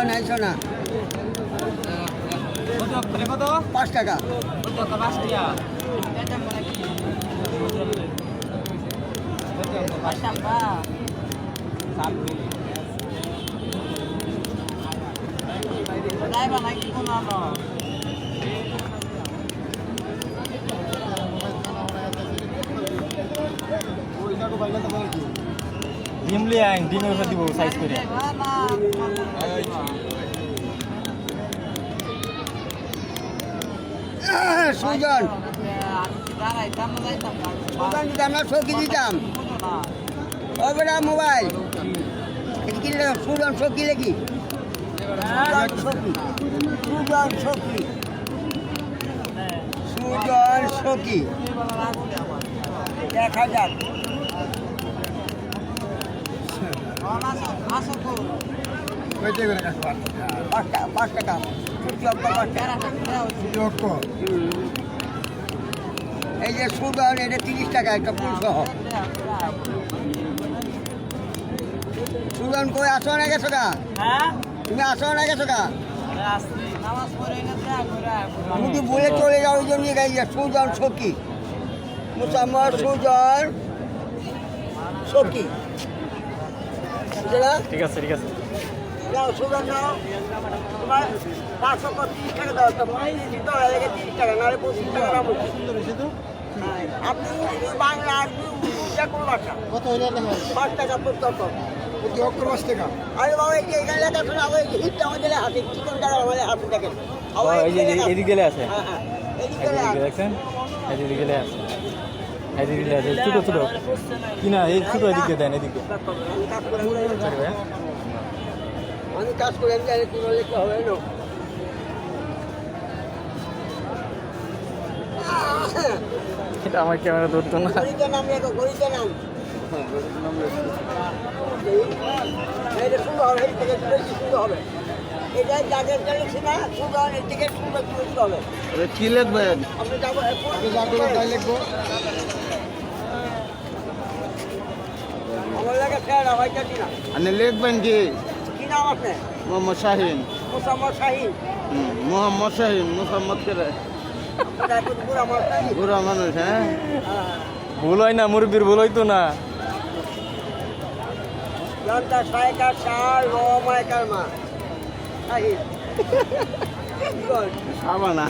নাইশো না 5 টাকা ডিম লিয়ে আইন ডিমের উপর দিব সাইজ করে সুজন দাম 100 কেজি দাম ওবেরা মোবাইল কিনলে সুজন 100 কিলো কি সুজন সখী 1000 5 টাকা এই যে সুজন এটা 30 টাকা একটা ফুল সহ সুজন কই আসো না গেছো গা তুমি আসো না গেছো গা তুমি বলে চলে যাও ওই জন্য সুজন সখী মুসাম্মদ সুজন সখী ঠিক আছে নাও সুজন নাও তোমার 530 টাকা দাও তো 30 টাকা নাহলে 25 টাকা দাম আপনি বাংলা যা কোনো ভাষা কত হইলে 5 টাকা প্রত্যেক প্রতি অক্ষর 5 টাকা আরে বাবা এই যে এখানে লেখা শোনা ওই হিটটা আমাদের হাতে চিকন কাটা আমাদের হাতে দেখেন এই যে এদিকে গেলে আছে হ্যাঁ এদিকে দেখছেন এদিকে গেলে আছে এদিকে গেলে আছে ছোট কি না এই ছোট এদিকে দেন এদিকে আমি কাজ করে আমি জানি কোনো লেখা হবে না এটা আমার ক্যামেরা ধরতো না গরিবের নাম লেখো গরিবের নাম এটা সুন্দর হবে এই থেকে বেশি সুন্দর হবে এটা যাদের চলেছে না সুন্দর এর থেকে সুন্দর বেশি হবে কি লিখবেন আপনি যাবো তাই লিখবো আমার লেখা স্যার হয় জানি না আপনি লিখবেন কি কি নাম আপনার মোহাম্মদ শাহিন মুসাম্মদ শাহিন মোহাম্মদ শাহিন মোহাম্মদ করে বুড়া মানুষ হ্যাঁ ভুল হয় না মুরব্বীর ভুল হইতো না লন্তা সাইকার সার রমাইকার মা শাহিন সাবানা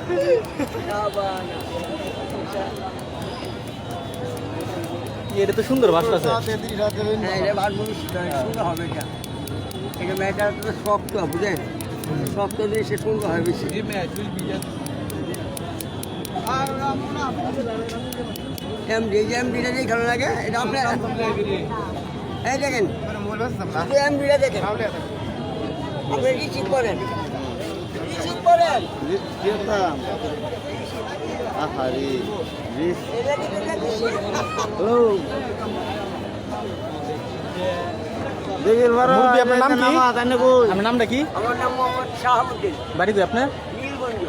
এটা তো সুন্দর ভাষা আছে হ্যাঁ এটা ভালো সুন্দর হবে এটা এটা মেয়েটা তো শক্ত বুঝেন শক্ত দিয়ে সে সুন্দর হয় বেশি এমডিটা দিয়ে খেলা লাগে এটা আপনার এই দেখেন শুধু এমডিটা দেখেন আপনি রিসিভ করেন মুরব্বি, আপনার নাম কি? আপনার নামটা কি? আমার নাম মোহাম্মদ শাহাবুদ্দিন বাড়ি কই আপনার? নীলগঞ্জ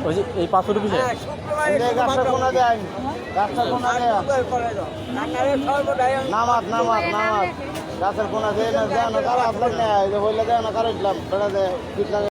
ওই যে এই 500 রুপি হ্যাঁ শুক্রবার নামাজ গাছের কোনা দেয় না কারো আপনার নেই হইলে দেয় না কারো ইসলাম